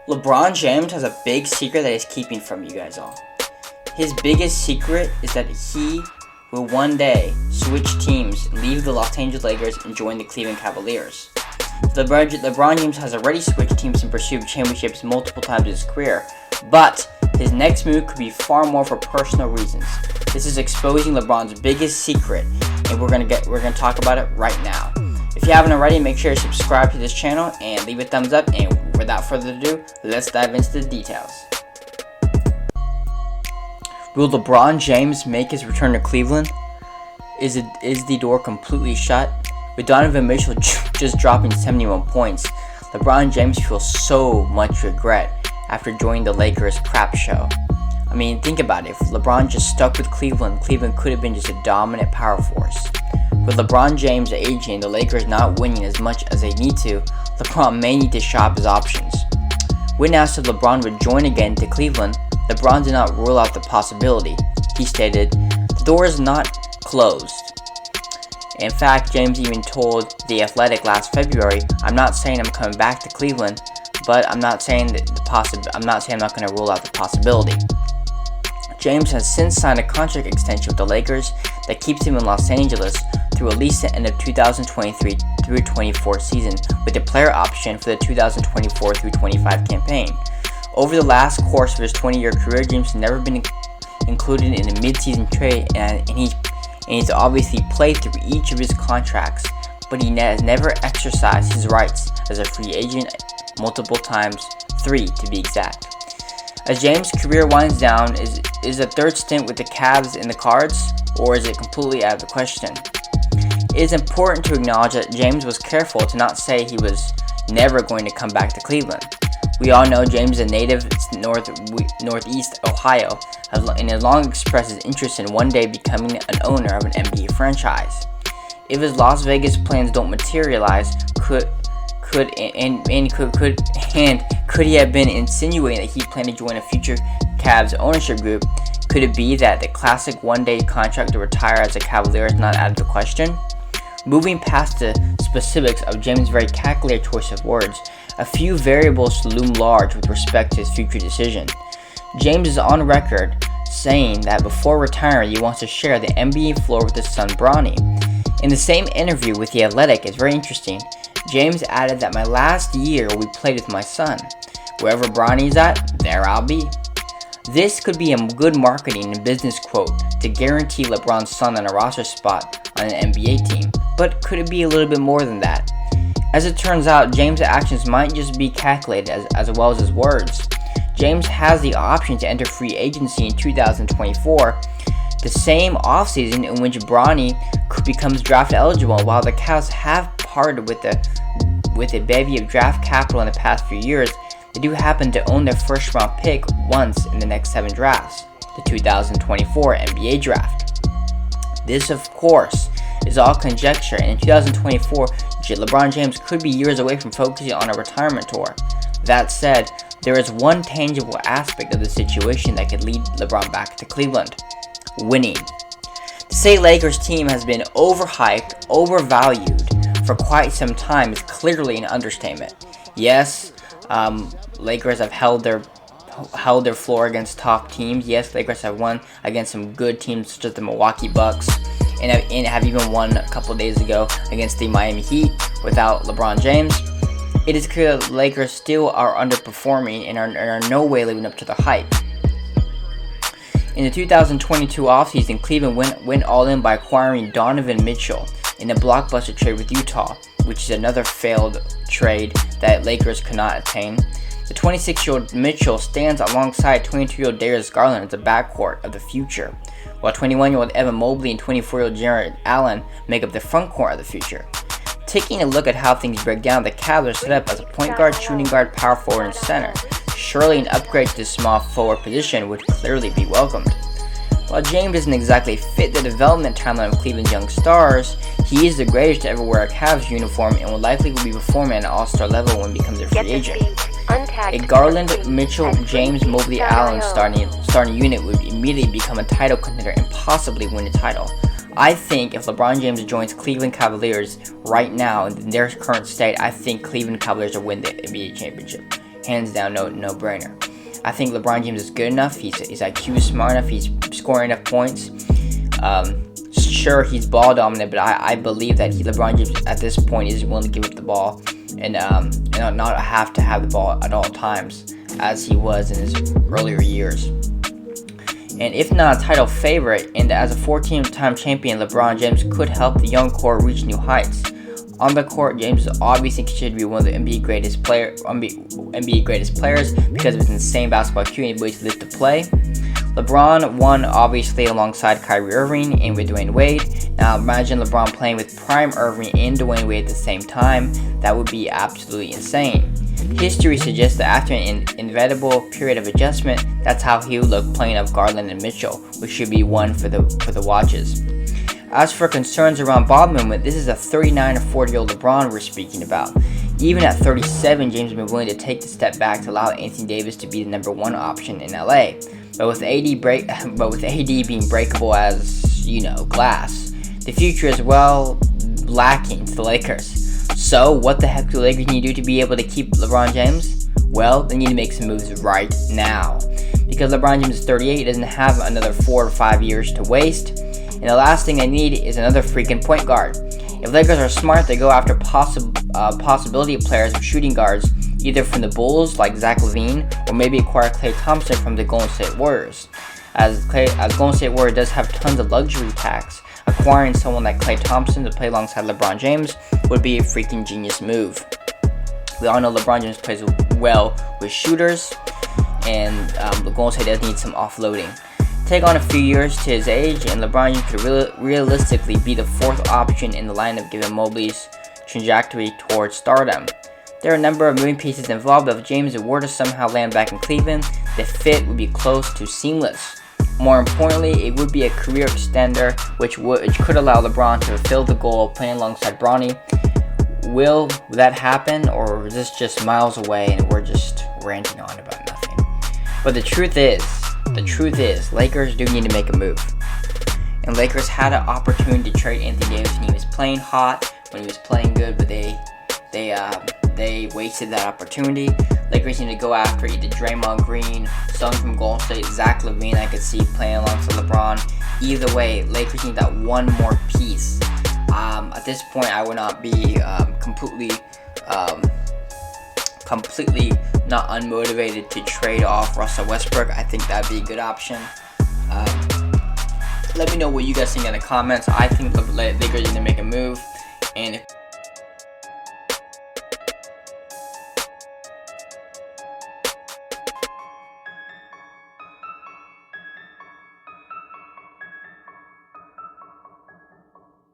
LeBron James has a big secret that he's keeping from you guys all. His biggest secret is that he will one day switch teams, leave the Los Angeles Lakers, and join the Cleveland Cavaliers. LeBron James has already switched teams in pursuit of championships multiple times in his career, but his next move could be far more for personal reasons. This is exposing LeBron's biggest secret, and we're gonna talk about it right now. If you haven't already, make sure to subscribe to this channel and leave a thumbs up. And without further ado, let's dive into the details. Will LeBron James make his return to Cleveland? Is the door completely shut? With Donovan Mitchell just dropping 71 points, LeBron James feels so much regret after joining the Lakers crap show. I mean, think about it. If LeBron just stuck with Cleveland could have been just a dominant power force. With LeBron James aging and the Lakers not winning as much as they need to, LeBron may need to shop his options. When asked if LeBron would join again to Cleveland, LeBron did not rule out the possibility. He stated, "The door is not closed." In fact, James even told The Athletic last February, "I'm not saying I'm coming back to Cleveland, but I'm not saying I'm not going to rule out the possibility." James has since signed a contract extension with the Lakers that keeps him in Los Angeles through at least the end of 2023 through 24 season, with a player option for the 2024 through 25 campaign. Over the last course of his 20-year career, James has never been included in a mid-season trade, and he's obviously played through each of his contracts, but he has never exercised his rights as a free agent multiple times, 3 to be exact. As James' career winds down, is a third stint with the Cavs in the cards, or is it completely out of the question? It is important to acknowledge that James was careful to not say he was never going to come back to Cleveland. We all know James is a native Northeast Ohio, and has long expressed his interest in one day becoming an owner of an NBA franchise. If his Las Vegas plans don't materialize, could he have been insinuating that he planned to join a future Cavs ownership group? Could it be that the classic one-day contract to retire as a Cavalier is not out of the question? Moving past the specifics of James' very calculated choice of words, a few variables loom large with respect to his future decision. James is on record saying that before retiring, he wants to share the NBA floor with his son Bronny. In the same interview with The Athletic, it's very interesting. James added that my last year will be played with my son. Wherever Bronny's at, there I'll be. This could be a good marketing and business quote to guarantee LeBron's son on a roster spot on an NBA team, but could it be a little bit more than that? As it turns out, James' actions might just be calculated as well as his words. James has the option to enter free agency in 2024, the same offseason in which Bronny becomes draft eligible. While the Cavs have parted with a bevy of draft capital in the past few years, they do happen to own their first round pick once in the next 7 drafts, the 2024 NBA draft. This, of course, is all conjecture, and in 2024, LeBron James could be years away from focusing on a retirement tour. That said, there is one tangible aspect of the situation that could lead LeBron back to Cleveland: winning. To say Lakers team has been overhyped, overvalued for quite some time is clearly an understatement. Yes, Lakers have held their floor against top teams. Yes, Lakers have won against some good teams such as the Milwaukee Bucks, and have even won a couple days ago against the Miami Heat without LeBron James. It is clear that the Lakers still are underperforming and are no way living up to the hype. In the 2022 offseason, Cleveland went all in by acquiring Donovan Mitchell in a blockbuster trade with Utah, which is another failed trade that Lakers could not attain. The 26-year-old Mitchell stands alongside 22-year-old Darius Garland as the backcourt of the future, while 21-year-old Evan Mobley and 24-year-old Jarrett Allen make up the frontcourt of the future. Taking a look at how things break down, the Cavs are set up as a point guard, shooting guard, power forward, and center. Surely an upgrade to the small forward position would clearly be welcomed. While James doesn't exactly fit the development timeline of Cleveland's young stars, he is the greatest to ever wear a Cavs uniform and will likely be performing at an all-star level when he becomes a free agent. A Garland, Mitchell, James, Mobley, Allen starting unit would immediately become a title contender and possibly win the title. I think if LeBron James joins Cleveland Cavaliers right now in their current state, I think Cleveland Cavaliers will win the NBA championship. hands down, no brainer. I think LeBron James is good enough. He's IQ is smart enough. He's scoring enough points. Sure, he's ball dominant, but I believe that LeBron James at this point is willing to give up the ball and not have to have the ball at all times, as he was in his earlier years. And if not a title favorite, and as a 14-time champion, LeBron James could help the young core reach new heights. On the court, James is obviously considered to be one of the NBA greatest players because of his insane basketball IQ and ability to lift the play. LeBron won obviously alongside Kyrie Irving and with Dwayne Wade. Now imagine LeBron playing with prime Irving and Dwayne Wade at the same time. That would be absolutely insane. History suggests that after an inevitable period of adjustment, that's how he would look playing up Garland and Mitchell, which should be one for the watches. As for concerns around ball movement, this is a 39 or 40-year-old LeBron we're speaking about. Even at 37, James has been willing to take the step back to allow Anthony Davis to be the number one option in LA. But with AD being breakable as, glass, the future is lacking to the Lakers. So what the heck do the Lakers need to do to be able to keep LeBron James? Well, they need to make some moves right now. Because LeBron James is 38, he doesn't have another 4 or 5 years to waste. And the last thing they need is another freaking point guard. If Lakers are smart, they go after possibility players of shooting guards, either from the Bulls like Zach LaVine, or maybe acquire Klay Thompson from the Golden State Warriors. As Golden State Warriors does have tons of luxury tax, acquiring someone like Klay Thompson to play alongside LeBron James would be a freaking genius move. We all know LeBron James plays well with shooters, and the Golden State does need some offloading. Take on a few years to his age, and LeBron James could realistically be the fourth option in the lineup given Mobley's trajectory towards stardom. There are a number of moving pieces involved, but if James were to somehow land back in Cleveland, the fit would be close to seamless. More importantly, it would be a career extender, which could allow LeBron to fulfill the goal of playing alongside Bronny. Will that happen, or is this just miles away and we're just ranting on about nothing? But the truth is, Lakers do need to make a move. And Lakers had an opportunity to trade Anthony Davis when he was playing hot, when he was playing good, but they wasted that opportunity. Lakers need to go after either Draymond Green, someone from Golden State, Zach LaVine I could see playing alongside LeBron. Either way, Lakers need that one more piece. At this point, I would not be completely not unmotivated to trade off Russell Westbrook. I think that'd be a good option. Let me know what you guys think in the comments. I think the Lakers need to make a move, and if